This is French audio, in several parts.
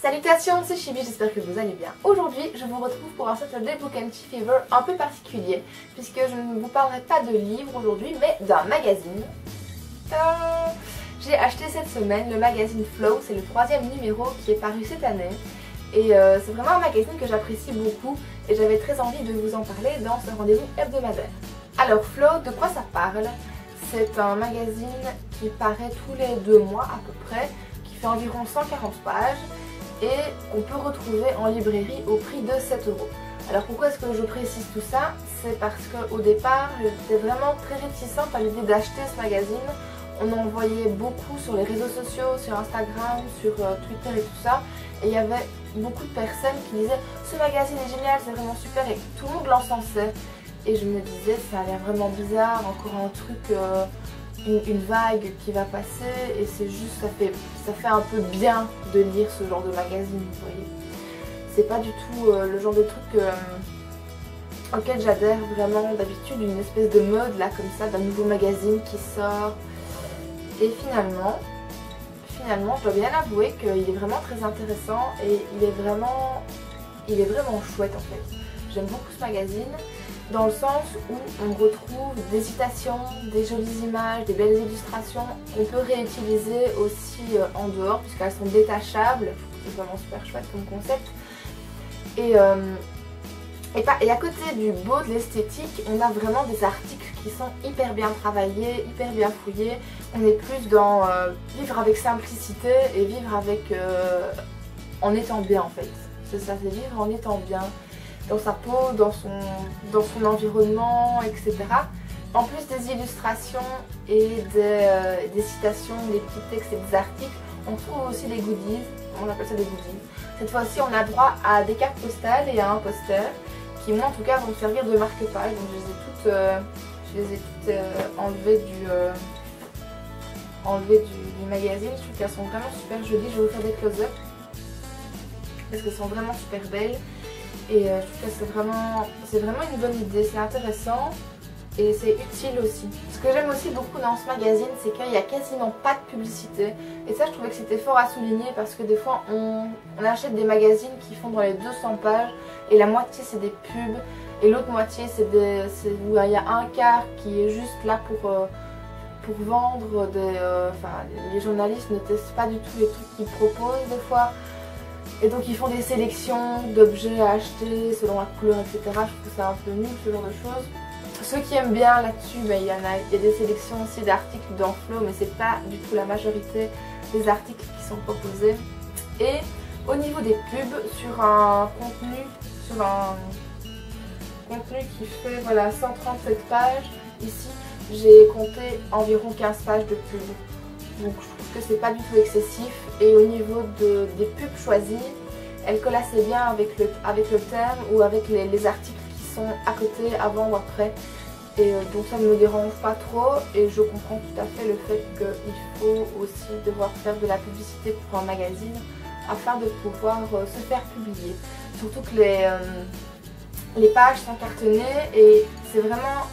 Salutations, c'est Chibi, j'espère que vous allez bien. Aujourd'hui, je vous retrouve pour un Saturday Book and Tea Fever un peu particulier, puisque je ne vous parlerai pas de livres aujourd'hui, mais d'un magazine. J'ai acheté cette semaine le magazine Flow, c'est le 3e numéro qui est paru cette année. Et c'est vraiment un magazine que j'apprécie beaucoup et j'avais très envie de vous en parler dans ce rendez-vous hebdomadaire. Alors Flow, de quoi ça parle? C'est un magazine qui paraît tous les 2 mois à peu près, qui fait environ 140 pages et qu'on peut retrouver en librairie au prix de 7 €. Alors pourquoi est-ce que je précise tout ça? C'est parce qu'au départ, j'étais vraiment très réticente à l'idée d'acheter ce magazine. On en voyait beaucoup sur les réseaux sociaux, sur Instagram, sur Twitter et tout ça. Et il y avait beaucoup de personnes qui disaient « Ce magazine est génial, c'est vraiment super » et tout le monde l'encensait. Et je me disais « Ça a l'air vraiment bizarre, encore un truc, une vague qui va passer » et c'est juste, ça fait un peu bien de lire ce genre de magazine, vous voyez. C'est pas du tout le genre de truc auquel j'adhère vraiment d'habitude, une espèce de mode là comme ça, d'un nouveau magazine qui sort. Et finalement, je dois bien avouer qu'il est vraiment très intéressant et il est vraiment chouette en fait. J'aime beaucoup ce magazine dans le sens où on retrouve des citations, des jolies images, des belles illustrations qu'on peut réutiliser aussi en dehors puisqu'elles sont détachables. C'est vraiment super chouette comme concept. Et à côté du beau, de l'esthétique, on a vraiment des articles qui sont hyper bien travaillés, hyper bien fouillés. On est plus dans vivre avec simplicité et vivre avec en étant bien en fait. C'est ça, c'est vivre en étant bien dans sa peau, dans son environnement, etc. En plus des illustrations et des citations, des petits textes et des articles, on trouve aussi des goodies, on appelle ça des goodies. Cette fois-ci, on a droit à des cartes postales et à un poster qui, moi en tout cas, vont me servir de marque-page. Donc je les ai toutes enlevées du magazine. Je trouve qu'elles sont vraiment super jolies. Je vais vous faire des close-up parce qu'elles sont vraiment super belles. Et je trouve que c'est vraiment une bonne idée, c'est intéressant et c'est utile aussi. Ce que j'aime aussi beaucoup dans ce magazine, c'est qu'il n'y a quasiment pas de publicité. Et ça, je trouvais que c'était fort à souligner parce que des fois, on achète des magazines qui font dans les 200 pages et la moitié c'est des pubs et l'autre moitié c'est où il y a un quart qui est juste là pour vendre les journalistes ne testent pas du tout les trucs qu'ils proposent des fois. Et donc ils font des sélections d'objets à acheter selon la couleur, etc. Je trouve que c'est un peu nul ce genre de choses. Ceux qui aiment bien là-dessus, il y a des sélections aussi d'articles dans Flow, mais c'est pas du tout la majorité des articles qui sont proposés. Et au niveau des pubs, sur un contenu qui fait voilà, 137 pages, ici j'ai compté environ 15 pages de pubs. Donc je trouve que c'est pas du tout excessif et au niveau des pubs choisies, elles collent assez bien avec le thème ou avec les articles qui sont à côté, avant ou après. Et donc ça ne me dérange pas trop et je comprends tout à fait le fait qu'il faut aussi devoir faire de la publicité pour un magazine afin de pouvoir se faire publier. Surtout que les pages sont cartonnées et c'est vraiment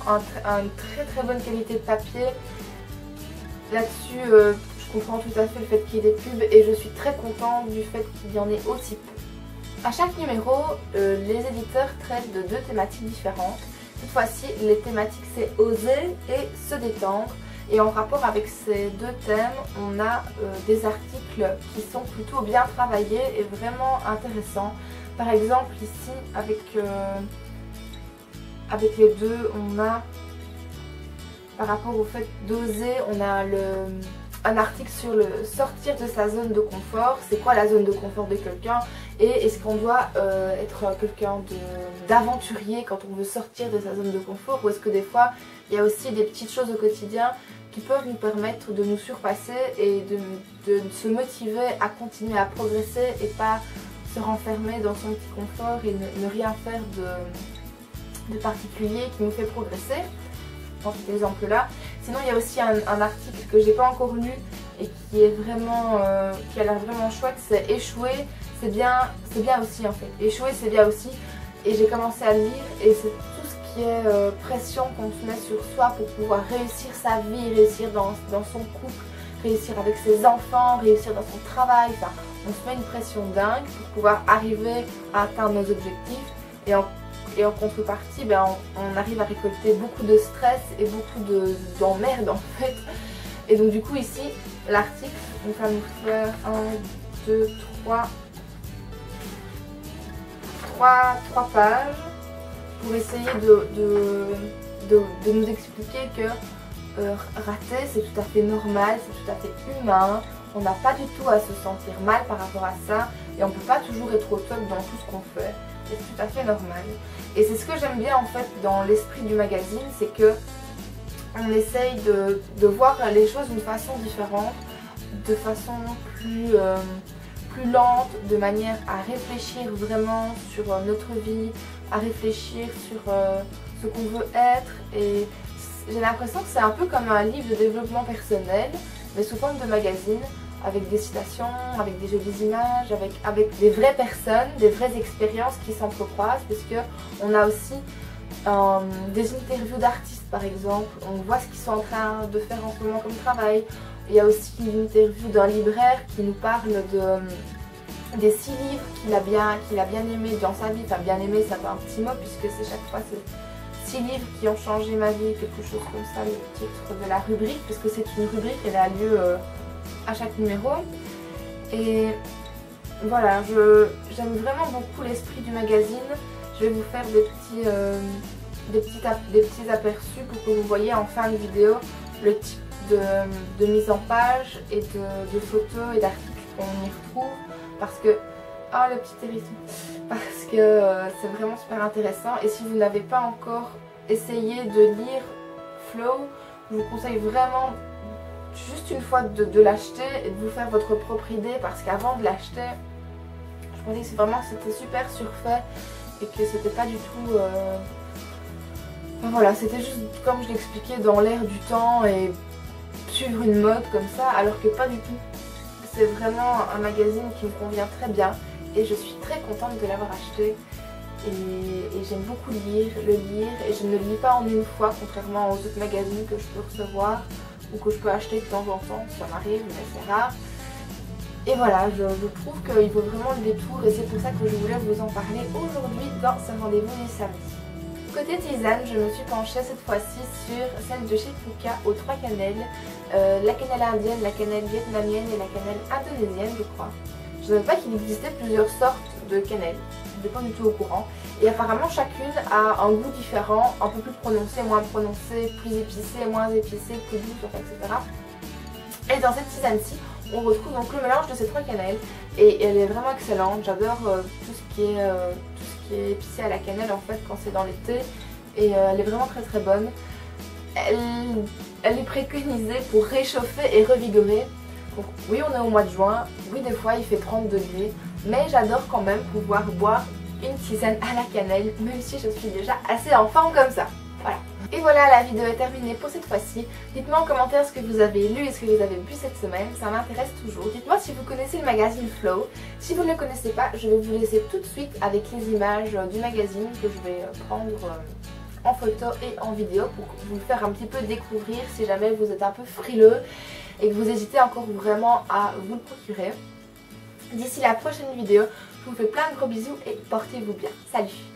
une très très bonne qualité de papier. Là-dessus, je comprends tout à fait le fait qu'il y ait des pubs et je suis très contente du fait qu'il y en ait aussi peu. À chaque numéro, les éditeurs traitent de 2 thématiques différentes. Cette fois-ci, les thématiques c'est oser et se détendre. Et en rapport avec ces 2 thèmes, on a des articles qui sont plutôt bien travaillés et vraiment intéressants. Par exemple, ici, avec les deux, on a... Par rapport au fait d'oser, on a un article sur le sortir de sa zone de confort. C'est quoi la zone de confort de quelqu'un? Et est-ce qu'on doit être quelqu'un d'aventurier quand on veut sortir de sa zone de confort? Ou est-ce que des fois, il y a aussi des petites choses au quotidien qui peuvent nous permettre de nous surpasser et de se motiver à continuer à progresser et pas se renfermer dans son petit confort et ne rien faire de particulier qui nous fait progresser? Cet exemple là. Sinon il y a aussi un article que j'ai pas encore lu et qui est vraiment qui a l'air vraiment chouette, c'est échouer, c'est bien aussi en fait. Échouer c'est bien aussi et j'ai commencé à le lire et c'est tout ce qui est pression qu'on se met sur soi pour pouvoir réussir sa vie, réussir dans son couple, réussir avec ses enfants, réussir dans son travail, enfin on se met une pression dingue pour pouvoir arriver à atteindre nos objectifs et en contrepartie on arrive à récolter beaucoup de stress et beaucoup d'emmerde en fait. Et donc du coup ici l'article, donc ça va nous faire 1, 2, 3 pages pour essayer de nous expliquer que rater c'est tout à fait normal, c'est tout à fait humain, on n'a pas du tout à se sentir mal par rapport à ça et on ne peut pas toujours être au top dans tout ce qu'on fait, c'est tout à fait normal. Et c'est ce que j'aime bien en fait dans l'esprit du magazine, c'est que on essaye de voir les choses d'une façon différente, de façon plus lente, de manière à réfléchir vraiment sur notre vie, à réfléchir sur ce qu'on veut être. Et j'ai l'impression que c'est un peu comme un livre de développement personnel, mais sous forme de magazine, avec des citations, avec des jolies images, avec des vraies personnes, des vraies expériences qui s'entrecroisent, parce qu'on a aussi des interviews d'artistes par exemple, on voit ce qu'ils sont en train de faire en ce moment comme travail. Il y a aussi une interview d'un libraire qui nous parle des 6 livres qu'il a bien aimé dans sa vie. Enfin bien aimé, ça fait un petit mot puisque c'est chaque fois c'est 6 livres qui ont changé ma vie, quelque chose comme ça, le titre de la rubrique, puisque c'est une rubrique, elle a lieu à chaque numéro. Et voilà, j'aime vraiment beaucoup l'esprit du magazine. Je vais vous faire des petits aperçus pour que vous voyez en fin de vidéo le type de mise en page et de photos et d'articles qu'on y retrouve, parce que oh le petit hérisson, parce que c'est vraiment super intéressant. Et si vous n'avez pas encore essayé de lire Flow, je vous conseille vraiment juste une fois de l'acheter et de vous faire votre propre idée, parce qu'avant de l'acheter je pensais que c'était super surfait et que c'était pas du tout enfin, voilà, c'était juste comme je l'expliquais, dans l'air du temps et suivre une mode comme ça, alors que pas du tout. C'est vraiment un magazine qui me convient très bien et je suis très contente de l'avoir acheté. Et j'aime beaucoup le lire et je ne le lis pas en une fois, contrairement aux autres magazines que je peux recevoir ou que je peux acheter de temps en temps, ça m'arrive mais c'est rare. Et voilà, je trouve qu'il vaut vraiment le détour et c'est pour ça que je voulais vous en parler aujourd'hui dans ce rendez-vous du samedi. Côté tisane, je me suis penchée cette fois-ci sur celle de chez Puka aux 3 cannelles, la cannelle indienne, la cannelle vietnamienne et la cannelle indonésienne je crois. Je ne savais pas qu'il existait plusieurs sortes de cannelle, je n'étais pas du tout au courant. Et apparemment chacune a un goût différent, un peu plus prononcé, moins prononcé, plus épicé, moins épicé, plus doux, etc. Et dans cette tisane-ci, on retrouve donc le mélange de ces 3 cannelles et elle est vraiment excellente. J'adore tout ce qui est épicé à la cannelle en fait quand c'est dans l'été, et elle est vraiment très très bonne. Elle est préconisée pour réchauffer et revigorer. Donc, oui, on est au mois de juin, oui des fois il fait 30 degrés, mais j'adore quand même pouvoir boire une tisane à la cannelle, même si je suis déjà assez en forme comme ça. Voilà. Et voilà, la vidéo est terminée pour cette fois-ci. Dites-moi en commentaire ce que vous avez lu et ce que vous avez bu cette semaine, ça m'intéresse toujours. Dites-moi si vous connaissez le magazine Flow. Si vous ne le connaissez pas, je vais vous laisser tout de suite avec les images du magazine que je vais prendre en photo et en vidéo pour vous le faire un petit peu découvrir si jamais vous êtes un peu frileux et que vous hésitez encore vraiment à vous le procurer. D'ici la prochaine vidéo, je vous fais plein de gros bisous et portez-vous bien. Salut!